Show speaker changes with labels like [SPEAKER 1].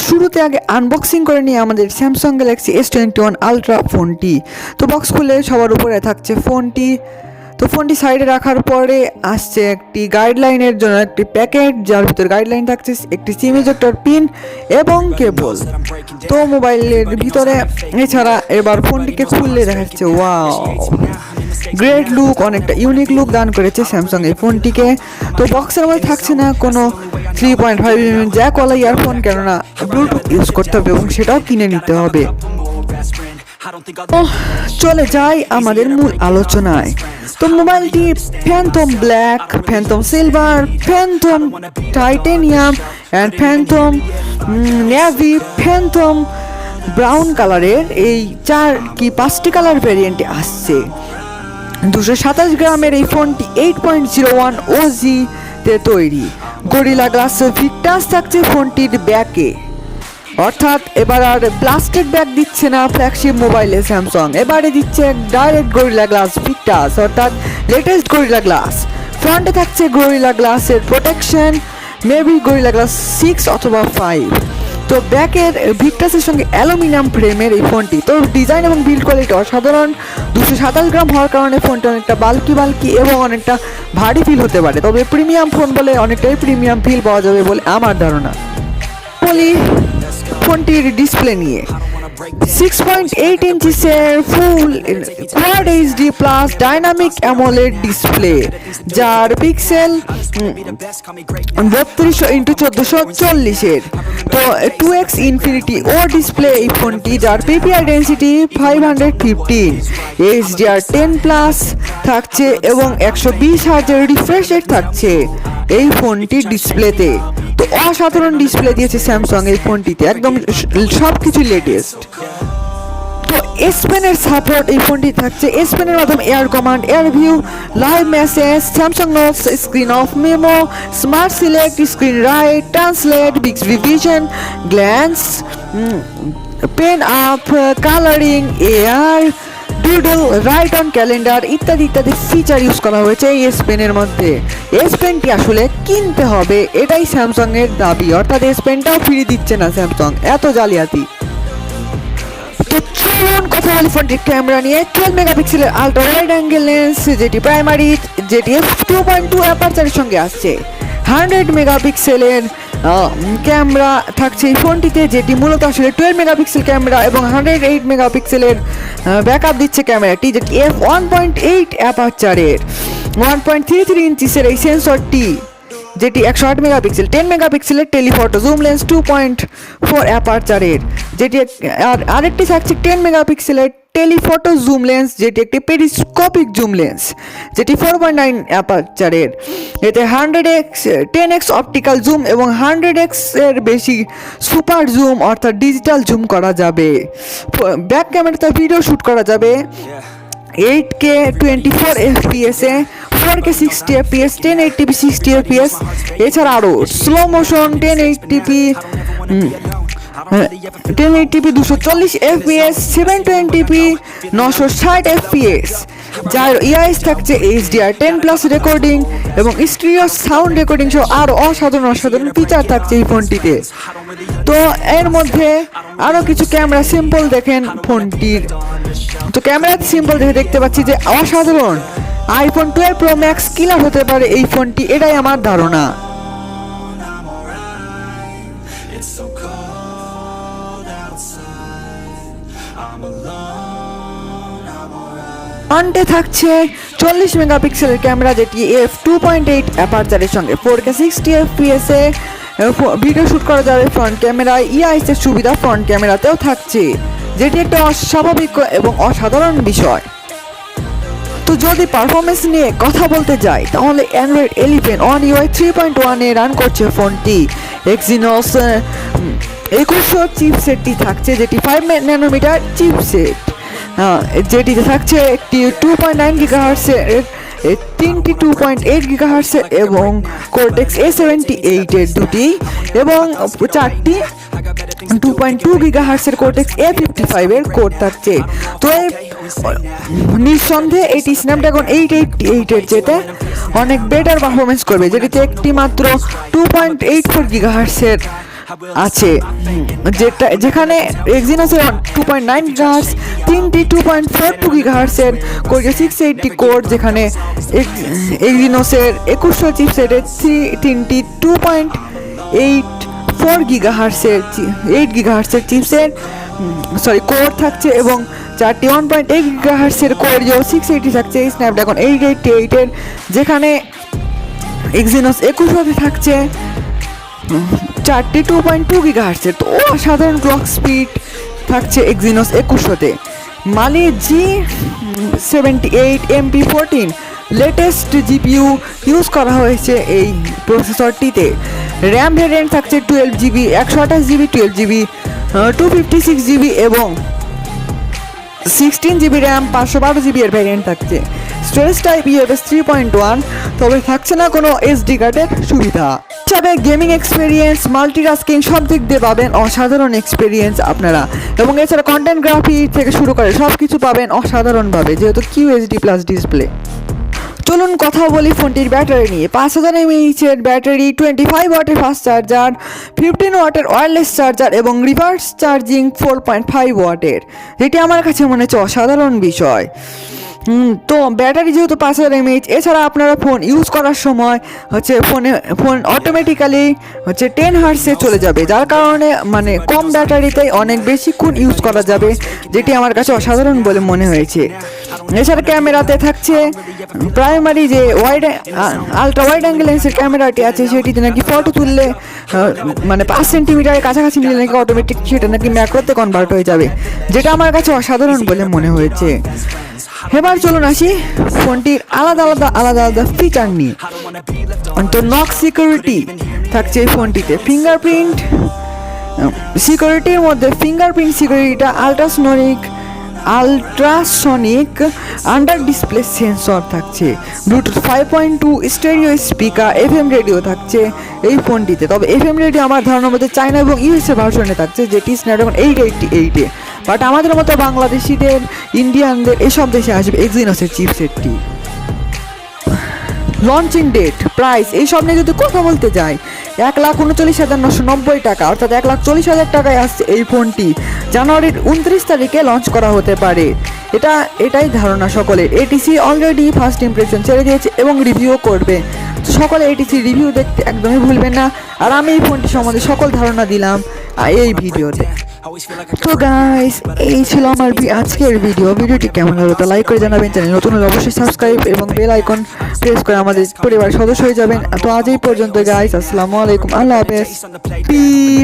[SPEAKER 1] শুরুতে আগে আনবক্সিং করে নিয়ে আমাদের স্যামসাং গ্যালাক্সি S21 আলট্রা ফোনটি। তো বক্স খুলে সবার উপরে থাকছে ফোনটি। তো ফোনটি সাইডে রাখার পরে আসছে একটি গাইডলাইনের জন্য একটি প্যাকেট, যার ভিতর গাইডলাইন থাকছে, একটি সিম ইজেক্টর পিন এবং কেবল। তো মোবাইলের ভিতরে এছাড়া এবার ফোনটিকে খুললে দেখা যাচ্ছে ওয়াও, গ্রেট লুক, অনেকটা ইউনিক লুক দান করেছে স্যামসাং এই ফোনটিকে। তো বক্সের মধ্যে থাকছে না কোনো 3.5mm জ্যাক ওয়ালা ইয়ারফোন, কেননা ব্লুটুথ ইউজ করতে হবে এবং সেটাও কিনে নিতে হবে। চলে যাই আমাদের মূল আলোচনায়। তো মোবাইলটি Phantom black, Phantom silver, Phantom titanium and Phantom navy, Phantom brown কালারের এই 4-5টি কালার ভ্যারিয়েন্টে আসছে। 227 গ্রামের এই ফোনটি 8.01 OG তে তৈরি। গরিলা গ্লাস ভিক্টাস থাকছে ফোনটির ব্যাকে, অর্থাৎ এবার আর প্লাস্টিক ব্যাগ দিচ্ছে না ফ্ল্যাগশিপ মোবাইলে স্যামসাং, এবারে দিচ্ছে ডাইরেক্ট গরিলা গ্লাস ভিক্টাস, অর্থাৎ লেটেস্ট গরিলা গ্লাস। ফ্রন্টে থাকছে গরিলা গ্লাসের প্রোটেকশন, মেবি গরিলা গ্লাস 6 অথবা 5। তো ব্যাকের ভিক্টাসের সঙ্গে অ্যালুমিনিয়াম ফ্রেমের এই ফোনটি। তো ডিজাইন এবং বিল্ড কোয়ালিটি অসাধারণ। 227 গ্রাম হওয়ার কারণে ফোনটা অনেকটা বাল্কি এবং অনেকটা ভারী ফিল হতে পারে, তবে প্রিমিয়াম ফোন বলে অনেকটাই প্রিমিয়াম ফিল পাওয়া যাবে বলে আমার ধারণা। বলি ফোনটির ডিসপ্লে নিয়ে, 6.8 ইঞ্চিসের full quad HD plus dynamic AMOLED display, যার পিক্সেল 3200x1440-এর। তো 2x ইনফিনিটি ও ডিসপ্লে এই ফোনটি, যার পিপিআই ডেন্সিটি 515, HDR10+ থাকছে এবং 120 হার্জের রিফ্রেশ রেট থাকছে এই ফোনটির ডিসপ্লেতে। তো অসাধারণ ডিসপ্লে দিয়েছে স্যামসাং এই ফোনটিতে, একদম সবকিছু লেটেস্ট। তো এস পেনের সাপোর্ট এই ফোনটি থাকছে। এস পেনের মাধ্যমে air command, air view, live message, Samsung notes, screen off memo, smart select, screen write, translate, Bixby vision, glance, pen up, colouring, AR, doodle, write on calendar ইত্যাদি ইত্যাদি feature use করা হয়েছে এই এস পেনের মধ্যে। S পেনটি আসলে কিনতে হবে, এটাই স্যামসাং এর দাবি, অর্থাৎ এস পেনটাও ফ্রি দিচ্ছে না স্যামসাং, এত জালিয়াতি। তো চলুন কথা বলি ফোনটির ক্যামেরা নিয়ে। 12 মেগাপিক্সেলের আলট্রা ওয়াইড অ্যাঙ্গেল লেন্স, যেটি প্রাইমারি, যেটি f2.2 অ্যাপারচারের সঙ্গে আসছে। 100 মেগাপিক্সেলের ক্যামেরা থাকছে এই ফোনটিতে, যেটি মূলত আসলে 12 মেগাপিক্সেল ক্যামেরা এবং 108 মেগাপিক্সেলের ব্যাকআপ দিচ্ছে ক্যামেরাটি, যেটি f1.8 অ্যাপারচারের। 1.33 ইঞ্চিসের এই সেন্সরটি, যেটি 108 মেগাপিক্সেল। 10 মেগাপিক্সেলের টেলিফটো জুম লেন্স 2.4 অ্যাপারচারের, যেটি আরেকটি থাকছে 10 মেগাপিক্সেলের টেলিফটো জুম লেন্স, যেটি একটি পেরিস্কোপিক জুম লেন্স, যেটি 4.9 অ্যাপারচারের। এতে 10x অপটিক্যাল জুম এবং 100x এর বেশি সুপার জুম অর্থাৎ ডিজিটাল জুম করা যাবে। ব্যাক ক্যামেরাতে ভিডিও শ্যুট করা যাবে 8K 24 FPS এ, 4K 60 FPS, 1080p 60 FPS, এছাড়া আরও slow motion 1080p 240 FPS, 720p 960 FPS, যার ইআইএস থাকছে HDR10+ রেকর্ডিং এবং স্টিরিও সাউন্ড রেকর্ডিং সহ আরও অসাধারণ ফিচার থাকছে এই ফোনটিতে। তো এর মধ্যে আরও কিছু ক্যামেরা সিম্পল দেখেন ফোনটির। তো ক্যামেরা সিম্পল দেখতে পাচ্ছি যে অসাধারণ। আইফোন 12 Pro Max কিলার হতে পারে এই ফোনটি, এটাই আমার ধারণা। ফ্রন্টে থাকছে 40 মেগাপিক্সেলের ক্যামেরা, যেটি f2.8 অ্যাপারচারের সঙ্গে 4K 60 FPS এ ভিডিও শ্যুট করা যাবে ফ্রন্ট ক্যামেরায়। ইআইএস এর সুবিধা ফ্রন্ট ক্যামেরাতেও থাকছে, যেটি একটা অস্বাভাবিক এবং অসাধারণ বিষয়। তো যদি পারফরমেন্স নিয়ে কথা বলতে যাই, তাহলে অ্যান্ড্রয়েড 11 One UI 3.1 এ রান করছে ফোনটি। এক্সিনোস 2100 চিপসেটটি থাকছে, যেটি 5 ন্যানোমিটার চিপসেট, যেটিতে থাকছে একটি 2.9 গিগাহার্টসের, 3টি 2.8 গিগাহার্টসের এবং কোরটেক্স A78 এর 2টি এবং 4টি 2.2 গিগাহার্টসের কোরটেক্স A55 এর কোর থাকছে। তো নিঃসন্দেহে এটি স্ন্যাপড্রাগন 888 এর চেয়ে অনেক বেটার পারফরমেন্স করবে, যেটিতে একটি মাত্র 2.84 গিগাহার্টসের আছে, যেখানে এক্সিনোসের 2.9 GHz, তিনটি 2.42 GHz এর কোর 680 কোর, যেখানে এক্সিনোসের 2100 চিপসেটের তিনটি 2.84 GHz এর 8 GHz এর চিপসেট কোর থাকছে এবং চারটি 1.8 GHz এর কোর 680 থাকছে স্ন্যাপড্রাগন 888 এর, যেখানে এক্সিনোস 2100 থাকছে চারটি 2.2 GHz এর। তো অসাধারণ ক্লক স্পিড থাকছে এক্সিনোস 2100-তে। মালি G78 MP14 latest GPU use করা হয়েছে এই প্রসেসরটিতে। র্যাম ভ্যারিয়েন্ট থাকছে 12GB, 128GB, 12GB, 256GB এবং 16GB র্যাম, 512GB এর ভ্যারিয়েন্ট থাকছে। স্টোরেজ টাইপ UFS 3.1, তবে থাকছে না কোনো SD কার্ডের সুবিধা। তবে গেমিং এক্সপিরিয়েন্স, মাল্টিটাস্কিং সব দিক দিয়ে পাবেন অসাধারণ এক্সপিরিয়েন্স আপনারা, এবং এছাড়া কন্টেন্ট গ্রাফি থেকে শুরু করে সব কিছু পাবেন অসাধারণভাবে, যেহেতু QHD+ ডিসপ্লে। চলুন কথা বলি ফোনটির ব্যাটারি নিয়ে। 5000 mAh এর ব্যাটারি, 25 ওয়াটের ফাস্ট চার্জার, 15 ওয়াটের ওয়্যারলেস চার্জার এবং রিভার্স চার্জিং 4.5 ওয়াটের, যেটি আমার কাছে মনে হচ্ছে অসাধারণ বিষয়। তো ব্যাটারি যেহেতু 5000 mAh, এছাড়া আপনারা ফোন ইউজ করার সময় ফোন অটোমেটিক্যালি 10 হার্টসে চলে যাবে, যার কারণে মানে কম ব্যাটারিতেই অনেক বেশিক্ষণ ইউজ করা যাবে, যেটি আমার কাছে অসাধারণ বলে মনে হয়েছে। এছাড়া ক্যামেরাতে থাকছে প্রাইমারি যে আলট্রা ওয়াইড অ্যাঙ্গেল লেন্সের ক্যামেরাটি আছে, সেটিতে নাকি ফটো তুললে 5 সেন্টিমিটারের কাছাকাছি নিলে নাকি অটোমেটিক সেটা নাকি ম্যাক্রোতে কনভার্ট হয়ে যাবে, যেটা আমার কাছে অসাধারণ বলে মনে হয়েছে। এবার চলুন আসি ফোনটির আলাদা ফিচার নিয়ে। তো নক সিকিউরিটি থাকছে এই ফোনটিতে। ফিঙ্গারপ্রিন্ট সিকিউরিটির মধ্যে ফিঙ্গারপ্রিন্ট সিকিউরিটিটা আল্ট্রাসনিক আন্ডার ডিসপ্লে সেন্সর থাকছে। Bluetooth 5.2 stereo speaker, FM radio থাকছে এই ফোনটিতে। তবে FM রেডিও আমার ধারণার মধ্যে চায়না এবং USA ভার্সনে থাকছে, যেটি স্ন্যাপড্রাগন 888-এ। বাট আমাদের মতো বাংলাদেশিদের, ইন্ডিয়ানদের এসব দেশে আসবে এক্সিনোসের চিপসেটটি। লঞ্চিং ডেট, প্রাইস এইসব নিয়ে যদি কথা বলতে যাই, 1,39,990 টাকা, অর্থাৎ 1,40,000 টাকায় আসছে এই ফোনটি। জানুয়ারির 29 তারিখে লঞ্চ করা হতে পারে, এটাই ধারণা সকলের। ATC অলরেডি ফার্স্ট ইমপ্রেশন ছেড়ে দিয়েছে এবং রিভিউ করবে, তো সকলে ATC রিভিউ দেখতে একদমই ভুলবেন না। আর আমি এই ফোনটি সম্বন্ধে সকল ধারণা দিলাম এই ভিডিওতে। তো গাইস, এই ছিল আমার আজকের ভিডিওটি কেমন হলো তা লাইক করে জানাবেন। চ্যানেল নতুন হলে অবশ্যই সাবস্ক্রাইব এবং বেল আইকন প্রেস করে আমাদের পরিবারের সদস্য হয়ে যাবেন। তো আজ এই পর্যন্ত গাইস, আসসালামু আলাইকুম, আল্লাহ হাফেজ, পিস।